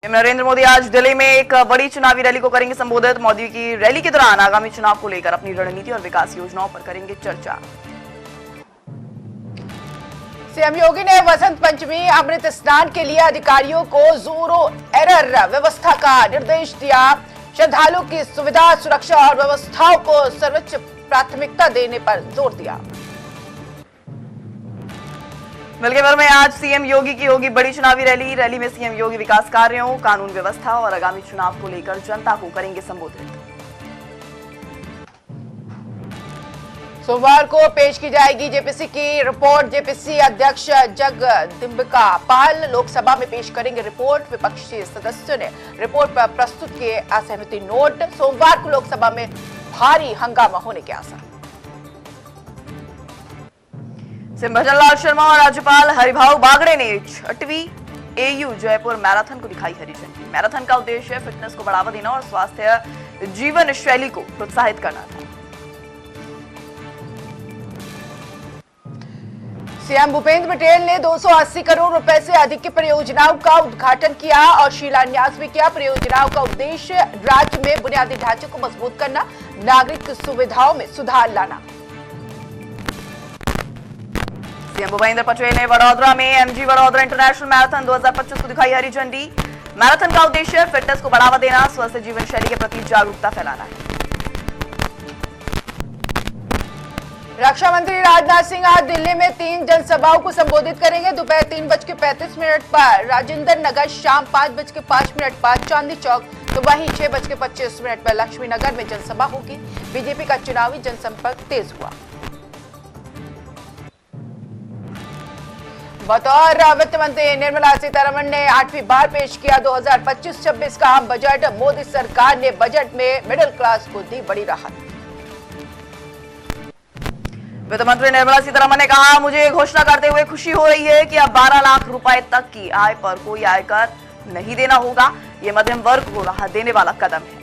नरेंद्र मोदी आज दिल्ली में एक बड़ी चुनावी रैली को करेंगे संबोधित। मोदी की रैली के दौरान आगामी चुनाव को लेकर अपनी रणनीति और विकास योजनाओं पर करेंगे चर्चा। सीएम योगी ने वसंत पंचमी अमृत स्नान के लिए अधिकारियों को ज़ीरो एरर व्यवस्था का निर्देश दिया। श्रद्धालुओं की सुविधा, सुरक्षा और व्यवस्थाओं को सर्वोच्च प्राथमिकता देने पर जोर दिया। मिलके भर में आज सीएम योगी की होगी बड़ी चुनावी रैली में सीएम योगी विकास कार्यों, कानून व्यवस्था और आगामी चुनाव को लेकर जनता को करेंगे संबोधित। सोमवार को पेश की जाएगी जेपीसी की रिपोर्ट। जेपीसी अध्यक्ष जगदम्बिका पाल लोकसभा में पेश करेंगे रिपोर्ट। विपक्षी सदस्यों ने रिपोर्ट पर प्रस्तुत किए असहमति नोट। सोमवार को लोकसभा में भारी हंगामा होने के आसार। सीएम भजनलाल शर्मा और राज्यपाल हरिभाऊ बागड़े ने 6वीं एयू जयपुर मैराथन को दिखाई हरी झंडी। मैराथन का उद्देश्य फिटनेस को बढ़ावा देना और स्वास्थ्य जीवन शैली को प्रोत्साहित करना था। सीएम भूपेंद्र पटेल ने 280 करोड़ रुपए से अधिक की परियोजनाओं का उद्घाटन किया और शिलान्यास भी किया। परियोजनाओं का उद्देश्य राज्य में बुनियादी ढांचे को मजबूत करना, नागरिक सुविधाओं में सुधार लाना। सीएम भूपेंद्र पटेल ने वडोदरा में एमजी वडोदरा इंटरनेशनल मैराथन 2025 को दिखाई हरी झंडी। मैराथन का उद्देश्य फिटनेस को बढ़ावा देना, स्वस्थ जीवन शैली के प्रति जागरूकता फैलाना है। रक्षा मंत्री राजनाथ सिंह आज दिल्ली में 3 जनसभाओं को संबोधित करेंगे। दोपहर 3:35 पर राजेंद्र नगर, शाम 5:05 पर चांदनी चौक, तो वहीं 6:25 पर लक्ष्मी नगर में जनसभा होगी। बीजेपी का चुनावी जनसंपर्क तेज हुआ। बतौर वित्त मंत्री निर्मला सीतारमण ने 8वीं बार पेश किया 2025-26 का आम बजट। मोदी सरकार ने बजट में मिडिल क्लास को दी बड़ी राहत। वित्त मंत्री निर्मला सीतारमण ने कहा, मुझे घोषणा करते हुए खुशी हो रही है कि अब 12 लाख रुपए तक की आय पर कोई आयकर नहीं देना होगा। ये मध्यम वर्ग को राहत देने वाला कदम है।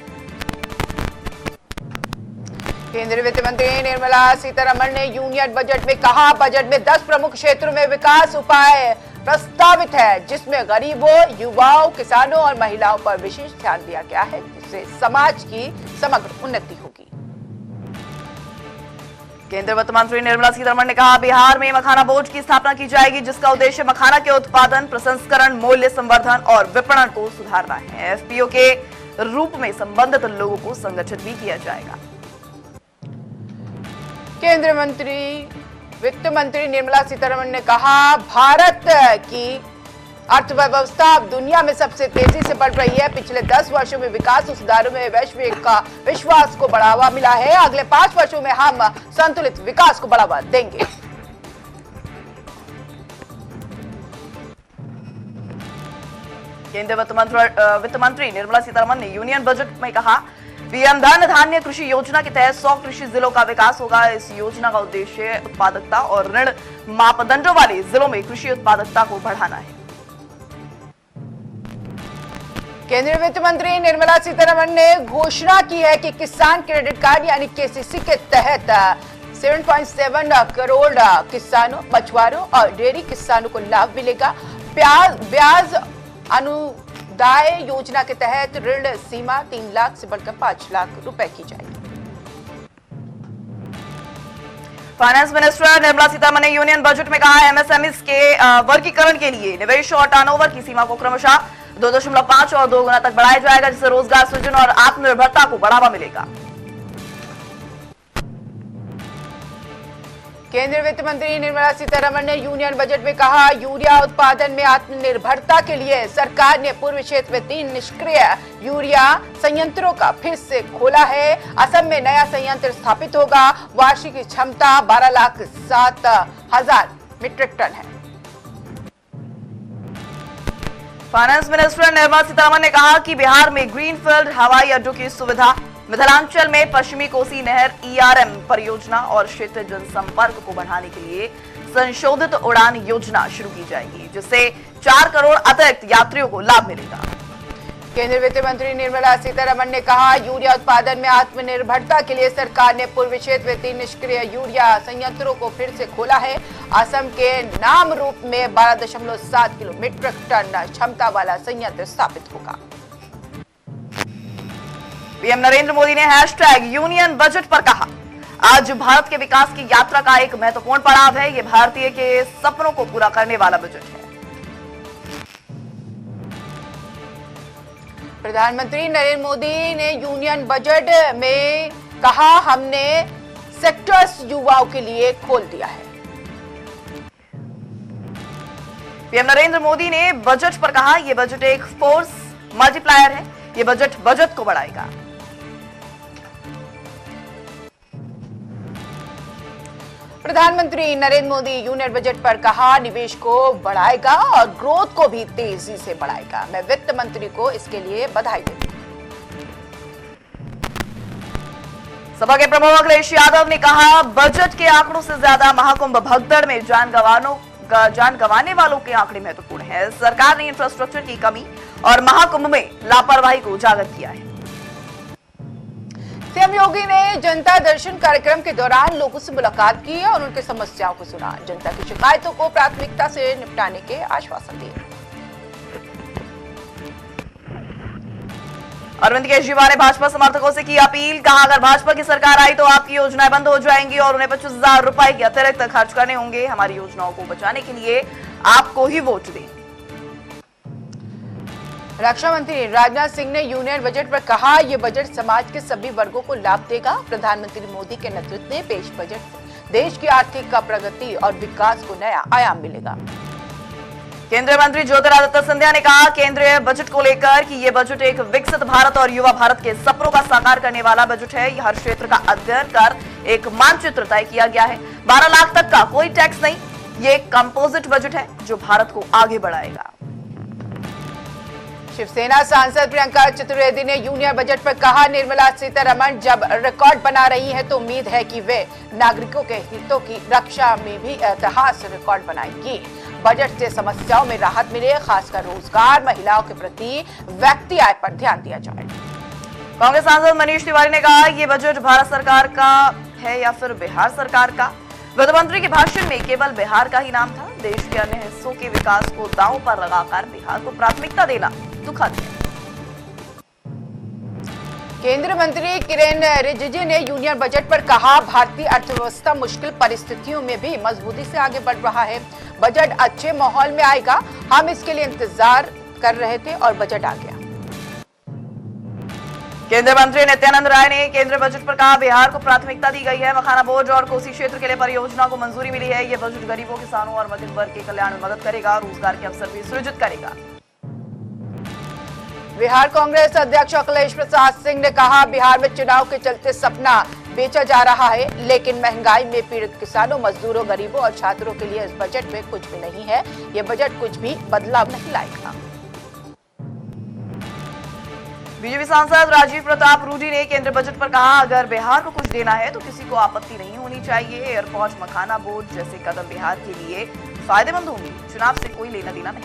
केंद्रीय वित्त मंत्री निर्मला सीतारमण ने यूनियन बजट में कहा, बजट में 10 प्रमुख क्षेत्रों में विकास उपाय प्रस्तावित है, जिसमें गरीबों, युवाओं, किसानों और महिलाओं पर विशेष ध्यान दिया गया है, जिससे समाज की समग्र उन्नति होगी। केंद्रीय वित्त मंत्री निर्मला सीतारमण ने कहा, बिहार में मखाना बोर्ड की स्थापना की जाएगी, जिसका उद्देश्य मखाना के उत्पादन, प्रसंस्करण, मूल्य संवर्धन और विपणन को सुधारना है। एफपीओ के रूप में संबंधित लोगों को संगठित भी किया जाएगा। केंद्रीय वित्त मंत्री निर्मला सीतारमण ने कहा, भारत की अर्थव्यवस्था अब दुनिया में सबसे तेजी से बढ़ रही है। पिछले 10 वर्षों में विकास और सुधारों में वैश्विक का विश्वास को बढ़ावा मिला है। अगले 5 वर्षों में हम संतुलित विकास को बढ़ावा देंगे। केंद्रीय वित्त मंत्री निर्मला सीतारमण ने यूनियन बजट में कहा, पीएम धन धान्य कृषि योजना के तहत 100 कृषि जिलों का विकास होगा। इस योजना का उद्देश्य उत्पादकता और ऋण मापदंडों वाले जिलों में कृषि उत्पादकता को बढ़ाना है। केंद्रीय वित्त मंत्री निर्मला सीतारमण ने घोषणा की है कि किसान क्रेडिट कार्ड यानी केसीसी के तहत 7.7 करोड़ किसानों, मछुआरों और डेयरी किसानों को लाभ मिलेगा। ब्याज अनुदाय योजना के तहत ऋण सीमा 3 लाख से बढ़कर 5 लाख रुपए की जाएगी। फाइनेंस मिनिस्टर निर्मला सीतारमण ने यूनियन बजट में कहा, एमएसएमईज के वर्गीकरण के लिए निवेश और टर्नओवर की सीमा को क्रमशः 2.5 और 2 गुना तक बढ़ाया जाएगा, जिससे रोजगार सृजन और आत्मनिर्भरता को बढ़ावा मिलेगा। केंद्रीय वित्त मंत्री निर्मला सीतारमण ने यूनियन बजट में कहा, यूरिया उत्पादन में आत्मनिर्भरता के लिए सरकार ने पूर्वी क्षेत्र में 3 निष्क्रिय यूरिया संयंत्रों का फिर से खोला है। असम में नया संयंत्र स्थापित होगा। वार्षिक क्षमता 12,07,000 मीट्रिक टन है। फाइनेंस मिनिस्टर निर्मला सीतारमण ने कहा कि बिहार में ग्रीनफील्ड हवाई अड्डों की सुविधा, मिथिलांचल में पश्चिमी कोसी नहर ईआरएम परियोजना और क्षेत्रीय जनसंपर्क को बढ़ाने के लिए संशोधित उड़ान योजना शुरू की जाएगी, जिससे 4 करोड़ अतिरिक्त यात्रियों को लाभ मिलेगा। केंद्रीय वित्त मंत्री निर्मला सीतारमण ने कहा, यूरिया उत्पादन में आत्मनिर्भरता के लिए सरकार ने पूर्वी क्षेत्र में 3 निष्क्रिय यूरिया संयंत्रों को फिर से खोला है। असम के नाम रूप में 12.7 किलो मीट्रिक टन क्षमता वाला संयंत्र स्थापित होगा। पीएम नरेंद्र मोदी ने हैशटैग यूनियन बजट पर कहा, आज भारत के विकास की यात्रा का एक महत्वपूर्ण पड़ाव है। ये भारतीय के सपनों को पूरा करने वाला बजट है। प्रधानमंत्री नरेंद्र मोदी ने यूनियन बजट में कहा, हमने सेक्टर्स युवाओं के लिए खोल दिया है। पीएम नरेंद्र मोदी ने बजट पर कहा, यह बजट एक फोर्स मल्टीप्लायर है। यह बजट को बढ़ाएगा। प्रधानमंत्री नरेंद्र मोदी यूनियन बजट पर कहा, निवेश को बढ़ाएगा और ग्रोथ को भी तेजी से बढ़ाएगा। मैं वित्त मंत्री को इसके लिए बधाई देती हूं। सभा के प्रमुख अखिलेश यादव ने कहा, बजट के आंकड़ों से ज्यादा महाकुंभ भगदड़ में जान गंवाने वालों के आंकड़े महत्वपूर्ण है। सरकार ने इंफ्रास्ट्रक्चर की कमी और महाकुंभ में लापरवाही को उजागर किया है। सीएम योगी ने जनता दर्शन कार्यक्रम के दौरान लोगों से मुलाकात की और उनकी समस्याओं को सुना। जनता की शिकायतों को प्राथमिकता से निपटाने के आश्वासन दिए। अरविंद केजरीवाल ने भाजपा समर्थकों से की अपील, कहा, अगर भाजपा की सरकार आई तो आपकी योजनाएं बंद हो जाएंगी और उन्हें 25,000 रुपए के अतिरिक्त खर्च करने होंगे। हमारी योजनाओं को बचाने के लिए आपको ही वोट दें। रक्षा मंत्री राजनाथ सिंह ने यूनियन बजट पर कहा, यह बजट समाज के सभी वर्गों को लाभ देगा। प्रधानमंत्री मोदी के नेतृत्व में पेश बजट से देश की आर्थिक प्रगति और विकास को नया आयाम मिलेगा। केंद्रीय मंत्री ज्योतिरादित्य सिंधिया ने कहा, केंद्रीय बजट को लेकर कि यह बजट एक विकसित भारत और युवा भारत के सपनों का साकार करने वाला बजट है। हर क्षेत्र का अध्ययन कर एक मानचित्र तय किया गया है। 12 लाख तक का कोई टैक्स नहीं। ये एक कंपोजिट बजट है जो भारत को आगे बढ़ाएगा। शिवसेना सांसद प्रियंका चतुर्वेदी ने यूनियन बजट पर कहा, निर्मला सीतारमण जब रिकॉर्ड बना रही है तो उम्मीद है कि वे नागरिकों के हितों की रक्षा में भी ऐतिहास रिकॉर्ड बनाएंगी। बजट से समस्याओं में राहत मिले, खासकर रोजगार, महिलाओं के प्रति व्यक्ति आय पर ध्यान दिया जाए। कांग्रेस सांसद मनीष तिवारी ने कहा, यह बजट भारत सरकार का है या फिर बिहार सरकार का। वित्त मंत्री के भाषण में केवल बिहार का ही नाम था। देश के अन्य हिस्सों के विकास को दांव पर लगाकर बिहार को प्राथमिकता देना दुखद है। केंद्रीय मंत्री किरेन रिजिजू ने यूनियन बजट पर कहा, भारतीय अर्थव्यवस्था मुश्किल परिस्थितियों में भी मजबूती से आगे बढ़ रहा है। बजट अच्छे माहौल में आएगा। हम इसके लिए इंतजार कर रहे थे और बजट आ गया। केंद्रीय मंत्री नित्यानंद राय ने केंद्रीय बजट पर कहा, बिहार को प्राथमिकता दी गई है। मखाना बोर्ड और कोसी क्षेत्र के लिए परियोजना को मंजूरी मिली है। यह बजट गरीबों, किसानों और मध्यम वर्ग के कल्याण में मदद करेगा, रोजगार के अवसर भी सृजित करेगा। बिहार कांग्रेस अध्यक्ष अखिलेश प्रसाद सिंह ने कहा, बिहार में चुनाव के चलते सपना बेचा जा रहा है, लेकिन महंगाई में पीड़ित किसानों, मजदूरों, गरीबों और छात्रों के लिए इस बजट में कुछ भी नहीं है। यह बजट कुछ भी बदलाव नहीं लाएगा। बीजेपी सांसद राजीव प्रताप रूडी ने केंद्रीय बजट पर कहा, अगर बिहार को कुछ देना है तो किसी को आपत्ति नहीं होनी चाहिए। एयरपोर्ट, मखाना बोर्ड जैसे कदम बिहार के लिए फायदेमंद होंगे। चुनाव से कोई लेना देना नहीं।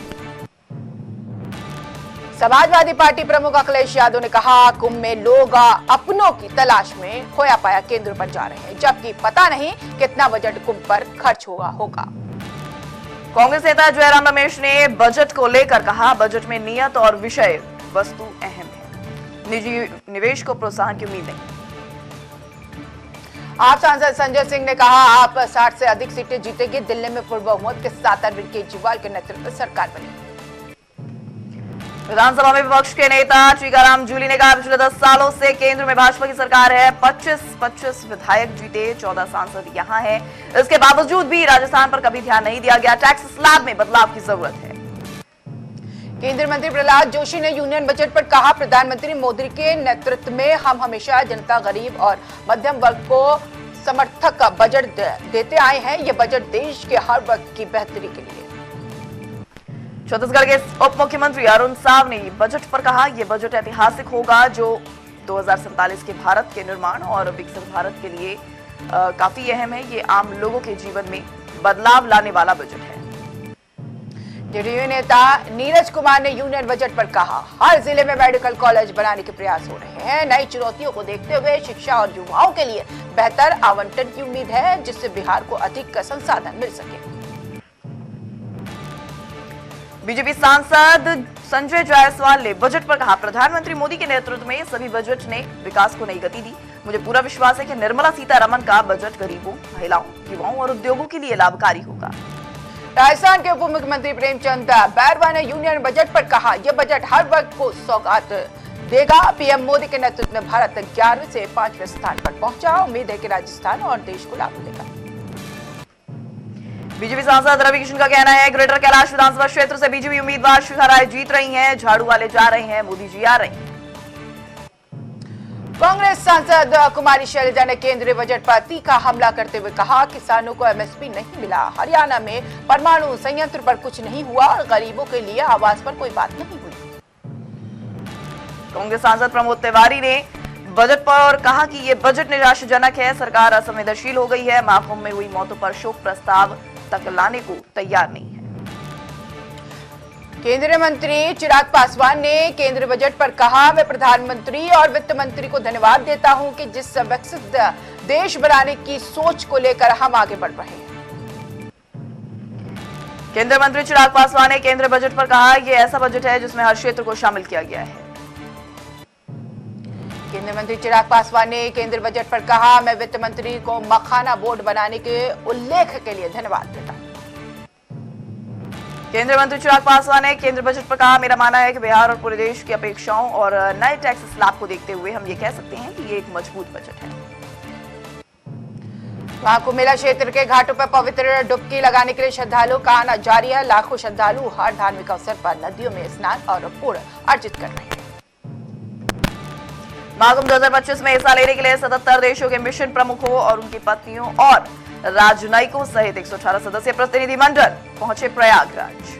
समाजवादी पार्टी प्रमुख अखिलेश यादव ने कहा, कुंभ में लोग अपनों की तलाश में खोया पाया केंद्र पर जा रहे हैं, जबकि पता नहीं कितना बजट कुंभ पर खर्च होगा। कांग्रेस नेता जयराम रमेश ने बजट को लेकर कहा, बजट में नियत और विषय वस्तु अहम है। निजी निवेश को प्रोत्साहन की उम्मीद नहीं। आप सांसद संजय सिंह ने कहा, आप 60 से अधिक सीटें जीतेंगे। दिल्ली में पूर्ण बहुमत के साथ अरविंद केजरीवाल के नेतृत्व में सरकार बनेगी। विधानसभा में विपक्ष के नेता टीकाराम जूली ने कहा, पिछले 10 सालों से केंद्र में भाजपा की सरकार है। 25 विधायक जीते, 14 सांसद यहां हैं। इसके बावजूद भी राजस्थान पर कभी ध्यान नहीं दिया गया। टैक्स स्लैब में बदलाव की जरूरत है। केंद्रीय मंत्री प्रहलाद जोशी ने यूनियन बजट पर कहा, प्रधानमंत्री मोदी के नेतृत्व में हम हमेशा जनता, गरीब और मध्यम वर्ग को समर्थक बजट देते आए हैं। ये बजट देश के हर वर्ग की बेहतरी के लिए। छत्तीसगढ़ के उप मुख्यमंत्री अरुण साव ने बजट पर कहा, यह बजट ऐतिहासिक होगा जो 2047 के भारत के निर्माण और विकसित भारत के लिए काफी अहम है। ये आम लोगों के जीवन में बदलाव लाने वाला बजट है। जेडीयू नेता नीरज कुमार ने यूनियन बजट पर कहा, हर जिले में मेडिकल कॉलेज बनाने के प्रयास हो रहे हैं। नई चुनौतियों को देखते हुए शिक्षा और युवाओं के लिए बेहतर आवंटन की उम्मीद है, जिससे बिहार को अधिक संसाधन मिल सके। बीजेपी सांसद संजय जायसवाल ने बजट पर कहा, प्रधानमंत्री मोदी के नेतृत्व में सभी बजट ने विकास को नई गति दी। मुझे पूरा विश्वास है कि निर्मला सीतारमण का बजट गरीबों, महिलाओं, युवाओं और उद्योगों के लिए लाभकारी होगा। राजस्थान के उप मुख्यमंत्री प्रेमचंद बैरवा ने यूनियन बजट पर कहा, यह बजट हर वर्ग को सौगात देगा। पीएम मोदी के नेतृत्व में भारत 11वें से 5वें स्थान पर पहुंचा। उम्मीद है कि राजस्थान और देश को लाभ मिलेगा। बीजेपी सांसद रवि किशन का कहना है, ग्रेटर कैलाश विधानसभा क्षेत्र से बीजेपी उम्मीदवार शिखा राय जीत रही हैं, झाड़ू वाले जा रहे हैं, मोदी जी आ रहे हैं। कांग्रेस सांसद कुमारी शैलजा ने केंद्रीय बजट पर तीखा हमला करते हुए कहा, किसानों को एमएसपी नहीं मिला, हरियाणा में परमाणु संयंत्र पर कुछ नहीं हुआ और गरीबों के लिए आवास पर कोई बात नहीं हुई। कांग्रेस सांसद प्रमोद तिवारी ने बजट पर कहा कि ये बजट निराशाजनक है, सरकार असंवेदनशील हो गई है, महाकुंभ में हुई मौतों पर शोक प्रस्ताव तक लाने को तैयार नहीं है। केंद्रीय मंत्री चिराग पासवान ने केंद्रीय बजट पर कहा, मैं प्रधानमंत्री और वित्त मंत्री को धन्यवाद देता हूं कि जिस विकसित देश बनाने की सोच को लेकर हम आगे बढ़ रहे हैं। केंद्रीय मंत्री चिराग पासवान ने केंद्रीय बजट पर कहा, यह ऐसा बजट है जिसमें हर क्षेत्र को शामिल किया गया है। केंद्रीय मंत्री चिराग पासवान ने केंद्रीय बजट पर कहा, मैं वित्त मंत्री को मखाना बोर्ड बनाने के उल्लेख के लिए धन्यवाद देता हूं। केंद्रीय मंत्री चिराग पासवान ने केंद्रीय बजट पर कहा, मेरा मानना है कि बिहार और पूरे देश की अपेक्षाओं और नए टैक्स स्लैब को देखते हुए हम ये कह सकते हैं कि ये एक मजबूत बजट है। महाकुंभ मेला क्षेत्र के घाटों पर पवित्र डुबकी लगाने के लिए श्रद्धालुओं का आना जारी है। लाखों श्रद्धालु हर धार्मिक अवसर पर नदियों में स्नान और पुण्य अर्जित कर रहे हैं। महाकुंभ 2025 में हिस्सा लेने के लिए 77 देशों के मिशन प्रमुखों और उनकी पत्नियों और राजनयिकों सहित 118 सदस्यीय प्रतिनिधिमंडल पहुंचे प्रयागराज।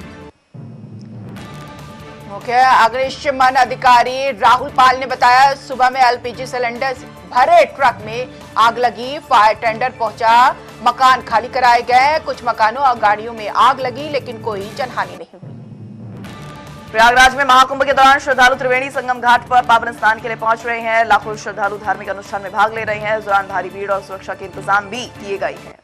मुख्य अग्निशमन अधिकारी राहुल पाल ने बताया, सुबह में एलपीजी सिलेंडर भरे ट्रक में आग लगी, फायर टेंडर पहुंचा, मकान खाली कराए गए, कुछ मकानों और गाड़ियों में आग लगी लेकिन कोई जनहानि नहीं हुई। प्रयागराज में महाकुंभ के दौरान श्रद्धालु त्रिवेणी संगम घाट पर पावन स्नान के लिए पहुंच रहे हैं। लाखों श्रद्धालु धार्मिक अनुष्ठान में भाग ले रहे हैं। इस दौरान भारी भीड़ और सुरक्षा के इंतजाम भी किए गए हैं।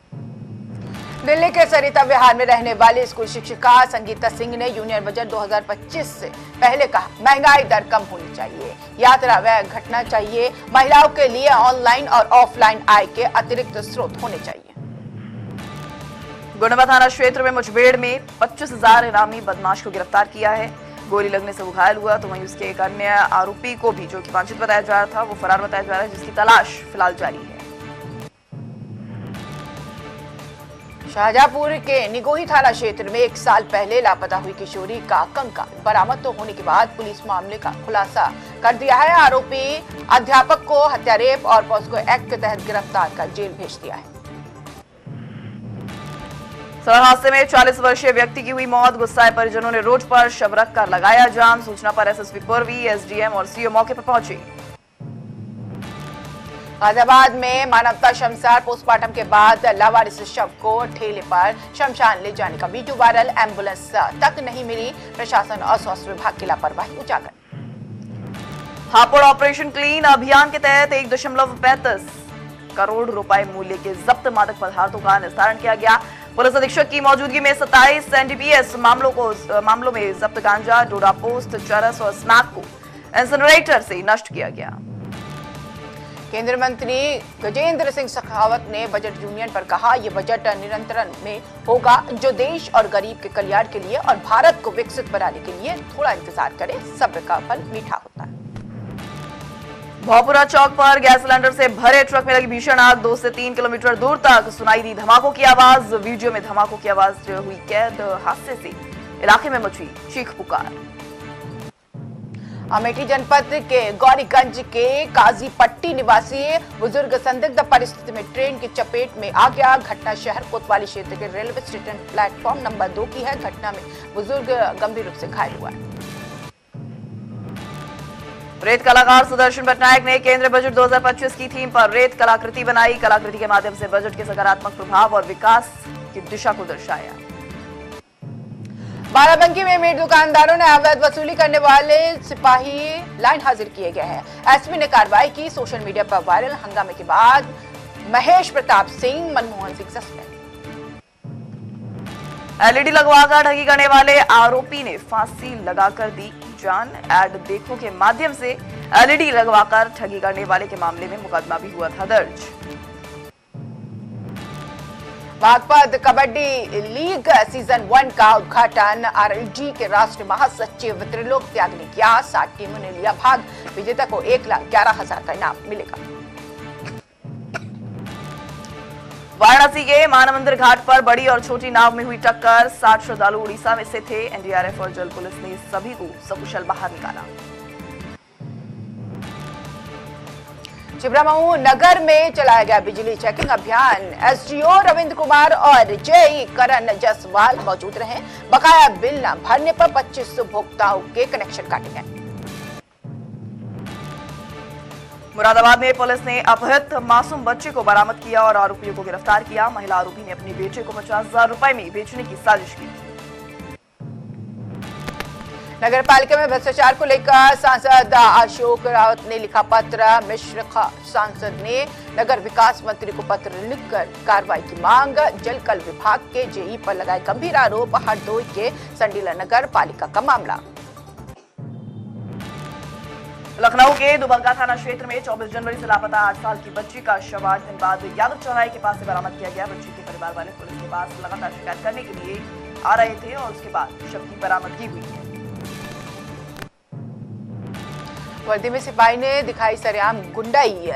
दिल्ली के सरिता विहार में रहने वाली स्कूल शिक्षिका संगीता सिंह ने यूनियन बजट 2025 से पहले कहा, महंगाई दर कम होनी चाहिए, यात्रा व्यय घटना चाहिए, महिलाओं के लिए ऑनलाइन और ऑफलाइन आय के अतिरिक्त स्रोत होने चाहिए। गुणवा थाना क्षेत्र में मुठभेड़ में 25,000 इनामी बदमाश को गिरफ्तार किया है। गोली लगने से वो घायल हुआ, तो वहीं उसके एक अन्य आरोपी को भी, जो कि वांछित बताया जा रहा था, वो फरार बताया जा रहा है, जिसकी तलाश फिलहाल जारी है। शाहजहांपुर के निगोही थाना क्षेत्र में 1 साल पहले लापता हुई किशोरी का कंकाल बरामद तो होने के बाद पुलिस मामले का खुलासा कर दिया है। आरोपी अध्यापक को हत्या, रेप और पॉस्को एक्ट के तहत गिरफ्तार कर जेल भेज दिया है। सड़क हादसे में 40 वर्षीय व्यक्ति की हुई मौत, गुस्साए परिजनों ने रोड पर शव रखकर लगाया जाम। सूचना पर एसएसपी पूर्वी, एसडीएम और सीओ मौके पर पहुंचे। गाजियाबाद में मानवता शमशान पोस्टमार्टम के बाद लावारिस शव को ठेले पर शमशान ले जाने का वीडियो वायरल, एम्बुलेंस तक नहीं मिली, प्रशासन और स्वास्थ्य विभाग की लापरवाही उजागर। हापुड़ ऑपरेशन क्लीन अभियान के तहत 1.35 करोड़ रुपए मूल्य के जब्त मादक पदार्थों का निस्तारण किया गया। पुलिस अधीक्षक की मौजूदगी में 27 एनडीपीएस मामलों में जब्त गांजा, डोडा पोस्ट, चरस और स्मैक को इंसिनरेटर से नष्ट किया गया। केंद्रीय मंत्री गजेंद्र सिंह शेखावत ने बजट यूनियन पर कहा, यह बजट नियंत्रण में होगा, जो देश और गरीब के कल्याण के लिए और भारत को विकसित बनाने के लिए थोड़ा इंतजार करे, सब्र का फल मीठा होता है। भौपुरा चौक पर गैस सिलेंडर से भरे ट्रक में लगी भीषण आग, 2 से 3 किलोमीटर दूर तक सुनाई दी धमाकों की आवाज। वीडियो में धमाकों की आवाज हुई कैद। हादसे से इलाके में मची चीख पुकार। अमेठी जनपद के गौरीगंज के काजीपट्टी निवासी बुजुर्ग संदिग्ध परिस्थिति में ट्रेन की चपेट में आ गया। घटना शहर कोतवाली क्षेत्र के रेलवे स्टेशन प्लेटफॉर्म नंबर 2 की है। घटना में बुजुर्ग गंभीर रूप से घायल हुआ है। रेत कलाकार सुदर्शन पटनायक ने केंद्रीय बजट 2025 की थीम पर रेत कलाकृति बनाई। कलाकृति के माध्यम से बजट के सकारात्मक प्रभाव और विकास की दिशा को दर्शाया। बाराबंकी में मीट दुकानदारों ने अवैध वसूली करने वाले सिपाही लाइन हाजिर किए गए हैं। एसपी ने कार्रवाई की। सोशल मीडिया पर वायरल हंगामे के बाद महेश प्रताप सिंह, मनमोहन सिंह सस्पेंड। एलईडी लगवाकर ठगी करने वाले आरोपी ने फांसी लगाकर दी जान। एड देखो के माध्यम से एलईडी लगवाकर ठगी करने वाले के मामले में मुकदमा भी हुआ था दर्ज। बागपत कबड्डी लीग सीजन 1 का उद्घाटन आरएलजी के राष्ट्रीय महासचिव त्रिलोक त्यागी ने किया। 60 टीमों ने लिया भाग। विजेता को 1,11,000 का इनाम मिलेगा। वाराणसी के मानव मंदिर घाट पर बड़ी और छोटी नाव में हुई टक्कर। 60 श्रद्धालु उड़ीसा में से थे। एनडीआरएफ और जल पुलिस ने सभी को सकुशल बाहर निकाला। छिबरामऊ नगर में चलाया गया बिजली चेकिंग अभियान। एसडीओ रविंद्र कुमार और जेई करण जायसवाल मौजूद रहे। बकाया बिल न भरने पर 25 उपभोक्ताओं के कनेक्शन काटे गए। मुरादाबाद में पुलिस ने अपहृत मासूम बच्चे को बरामद किया और आरोपियों को गिरफ्तार किया। महिला आरोपी ने अपने बेटे को 50,000 रुपए में बेचने की साजिश की। नगर पालिका में भ्रष्टाचार को लेकर सांसद अशोक रावत ने लिखा पत्र। मिश्र सांसद ने नगर विकास मंत्री को पत्र लिखकर कार्रवाई की मांग। जलकल विभाग के जेई पर लगाए गंभीर आरोप। हरदोई के संडीला नगर पालिका का मामला। लखनऊ के दुबग्गा थाना क्षेत्र में 24 जनवरी से लापता 8 साल की बच्ची का शव 8 दिन बाद यादव चौराहे के पास से बरामद किया गया। बच्ची के परिवार वाले पुलिस के पास लगातार शिकायत करने के लिए आ रहे थे और उसके बाद शव की बरामदगी हुई है। वर्दी में सिपाही ने दिखाई सरेआम गुंडाई।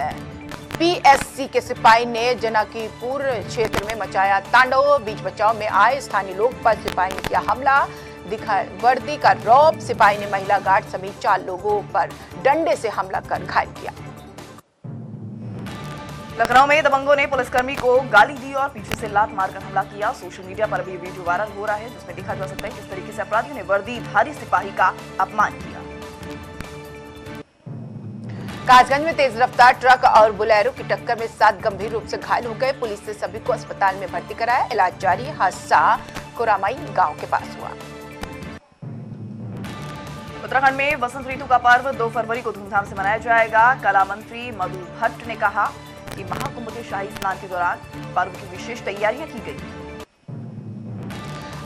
पीएससी के सिपाही ने जनाकीपुर क्षेत्र में मचाया तांडव। बीच बचाव में आए स्थानीय लोग पर सिपाही ने किया हमला। दिखाई वर्दी का रौब। सिपाही ने महिला गार्ड समेत 4 लोगों पर डंडे से हमला कर घायल किया। लखनऊ में दबंगों ने पुलिसकर्मी को गाली दी और पीछे से लात मारकर हमला किया। सोशल मीडिया पर भी वीडियो वायरल हो रहा है जिसमें देखा जा सकता है किस तरीके से अपराधियों ने वर्दीधारी सिपाही का अपमान किया। कासगंज में तेज रफ्तार ट्रक और बोलेरो की टक्कर में 7 गंभीर रूप से घायल हो गए। पुलिस ने सभी को अस्पताल में भर्ती कराया। इलाज जारी। हादसा कोरामाई गांव के पास हुआ। उत्तराखंड में वसंत ऋतु का पर्व 2 फरवरी को धूमधाम से मनाया जाएगा। कला मंत्री मधु भट्ट ने कहा कि महाकुंभ के शाही स्नान के दौरान पर्व की विशेष तैयारियां की गई।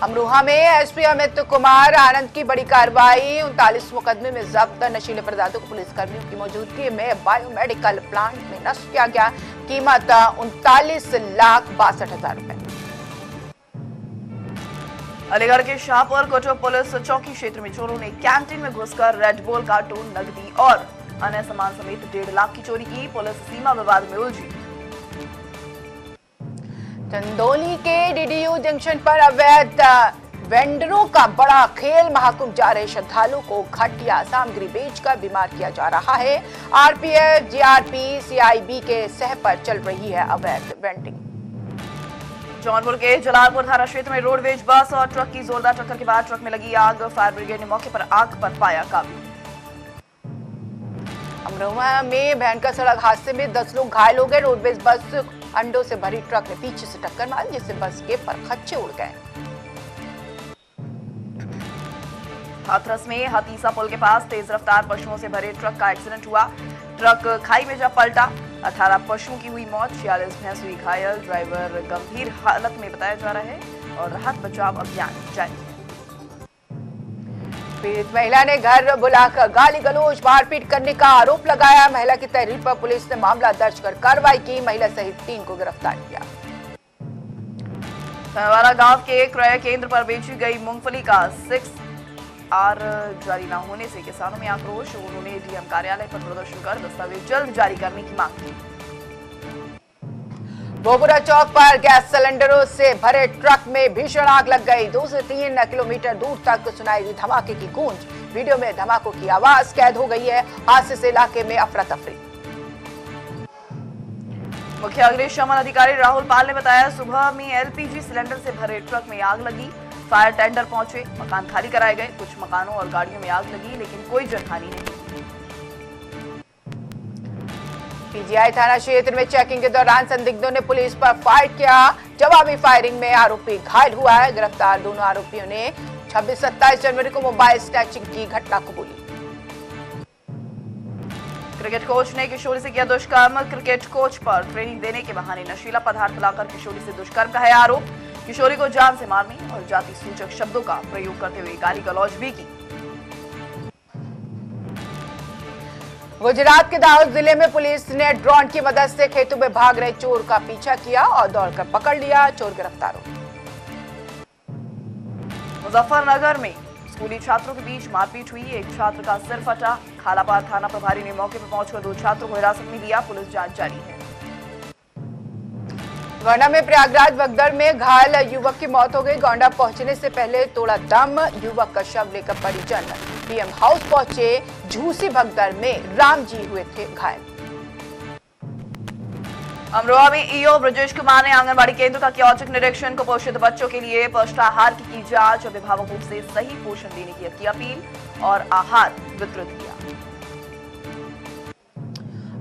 अमरोहा में एसपी अमित कुमार आनंद की बड़ी कार्रवाई। 39 मुकदमे में जब्त नशीले पदार्थों को पुलिसकर्मियों की मौजूदगी में बायोमेडिकल प्लांट में नष्ट किया गया। कीमत 39,62,000 रुपए। अलीगढ़ के शाहपुर कोटो पुलिस चौकी क्षेत्र में चोरों ने कैंटीन में घुसकर रेड बुल, कार्टून, नकदी और अन्य सामान समेत 1.5 लाख की चोरी की। पुलिस सीमा विवाद में उलझी। चंदौली के डीडीयू जंक्शन पर अवैध वेंडरों का बड़ा खेल। महाकुंभ जा रहे श्रद्धालुओं को घटिया सामग्री बेचकर बीमार किया जा रहा है। आरपीएफ, जीआरपी, सीआईबी के सह पर चल रही है अवैध वेंडिंग। जौनपुर के जलालपुर थाना क्षेत्र में रोडवेज बस और ट्रक की जोरदार टक्कर के बाद ट्रक में लगी आग। फायर ब्रिगेड ने मौके पर आग पर पाया काबू। अमरोहा में भयंकर सड़क हादसे में 10 लोग घायल हो गए। रोडवेज बस अंडों से भरी ट्रक ने पीछे से टक्कर मारी जिससे बस के परखच्चे उड़ गए। हाथरस में हतीसा पुल के पास तेज रफ्तार पशुओं से भरे ट्रक का एक्सीडेंट हुआ। ट्रक खाई में जा पलटा। 18 पशुओं की हुई मौत, 46 भैंस हुई घायल। ड्राइवर गंभीर हालत में बताया जा रहा है और राहत बचाव अभियान जारी है। पीड़ित महिला ने घर बुलाकर गाली गलौज, मारपीट करने का आरोप लगाया। महिला की तहरीर पर पुलिस ने मामला दर्ज कर कार्रवाई की। महिला सहित 3 को गिरफ्तार किया। धनवारा गांव के क्रय केंद्र पर बेची गई मूंगफली का 6R जारी न होने से किसानों में आक्रोश। उन्होंने डीएम कार्यालय पर प्रदर्शन कर दस्तावेज जल्द जारी करने की मांग की। बोबुरा चौक पर गैस सिलेंडरों से भरे ट्रक में भीषण आग लग गई। 2 से 3 किलोमीटर दूर तक सुनाई दी धमाके की गूंज। वीडियो में धमाकों की आवाज कैद हो गई है। हादसे से इलाके में अफरा तफरी। मुख्य अग्निशमन अधिकारी राहुल पाल ने बताया सुबह में एलपीजी सिलेंडर से भरे ट्रक में आग लगी। फायर टेंडर पहुंचे, मकान खाली कराए गए। कुछ मकानों और गाड़ियों में आग लगी लेकिन कोई जनहानि नहीं। पीजीआई थाना क्षेत्र में चेकिंग के दौरान संदिग्धों ने पुलिस पर फायर किया। जवाबी फायरिंग में आरोपी घायल हुआ है। गिरफ्तार दोनों आरोपियों ने 26-27 जनवरी को मोबाइल स्नैचिंग की घटना कबूली। क्रिकेट कोच ने किशोरी से किया दुष्कर्म। क्रिकेट कोच पर ट्रेनिंग देने के बहाने नशीला पदार्थ पिलाकर किशोरी से दुष्कर्म का है आरोप। किशोरी को जान से मारने और जाति सूचक शब्दों का प्रयोग करते हुए गाली गलौज भी की। गुजरात के दाहोद जिले में पुलिस ने ड्रोन की मदद से खेतों में भाग रहे चोर का पीछा किया और दौड़कर पकड़ लिया। चोर गिरफ्तार हो गए। मुजफ्फरनगर में स्कूली छात्रों के बीच मारपीट हुई। एक छात्र का सिर फटा। खालाबाद थाना प्रभारी ने मौके पर पहुंचकर 2 छात्रों को हिरासत में लिया। पुलिस जांच जारी है। गोंडा में प्रयागराज भगदड़ में घायल युवक की मौत हो गई। गोंडा पहुंचने से पहले तोड़ा दम। युवक का शव लेकर परिजन पीएम हाउस पहुंचे। झूसी भगदड़ में राम जी हुए थे घायल। अमरोहा में ईओ ब्रजेश कुमार ने आंगनबाड़ी केंद्र का किया औचक निरीक्षण। कुपोषित बच्चों के लिए पौष्टाहार की जांच। अभिभावकों से सही पोषण देने की अपील और आहार वितरित किया।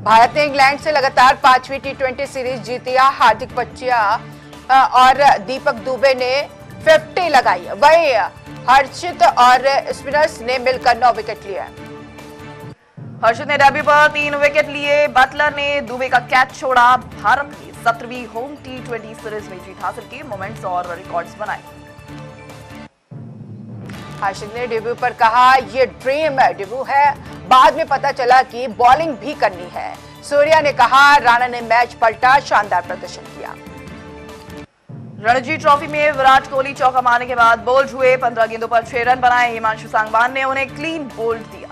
भारत ने इंग्लैंड से लगातार 5वीं टी20 सीरीज जीती। हार्दिक पांड्या और दीपक दुबे ने 50 लगाई। वही हर्षित और स्पिनर्स ने मिलकर 9 विकेट लिए। हर्षित ने डेब्यू पर 3 विकेट लिए। बटलर ने दुबे का कैच छोड़ा। भारत ने 17वीं होम टी20 सीरीज में जीत हासिल की। मोमेंट्स और रिकॉर्ड्स बनाए। हर्षित ने डेब्यू पर कहा, ये ड्रीम डेब्यू है। बाद में पता चला कि बॉलिंग भी करनी है। सूर्या ने कहा, राणा ने मैच पलटा, शानदार प्रदर्शन किया। रणजी ट्रॉफी में विराट कोहली चौका मारने के बाद बोल्ड हुए। 15 गेंदों पर 6 रन बनाए। हिमांशु सांगवान ने उन्हें क्लीन बोल्ड दिया।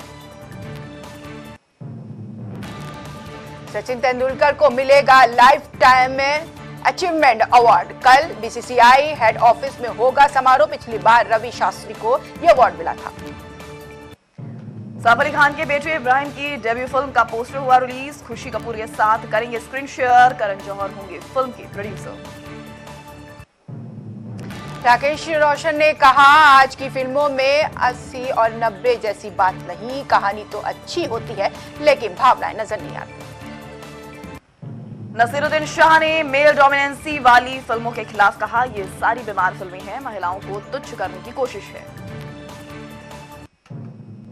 सचिन तेंदुलकर को मिलेगा लाइफ टाइम अचीवमेंट अवार्ड। कल बीसीसीआई हेड ऑफिस में होगा समारोह। पिछली बार रवि शास्त्री को यह अवार्ड मिला था। सैफ अली खान के बेटे इब्राहिम की डेब्यू फिल्म का पोस्टर हुआ रिलीज। खुशी कपूर के साथ करेंगे स्क्रीन शेयर। करण जौहर होंगे फिल्म के प्रोड्यूसर। राकेश रोशन ने कहा, आज की फिल्मों में 80 और 90 जैसी बात नहीं। कहानी तो अच्छी होती है लेकिन भावनाएं नजर नहीं आती। नसीरुद्दीन शाह ने मेल डोमिनेंसी वाली फिल्मों के खिलाफ कहा, ये सारी बीमार फिल्में हैं। महिलाओं को तुच्छ करने की कोशिश है।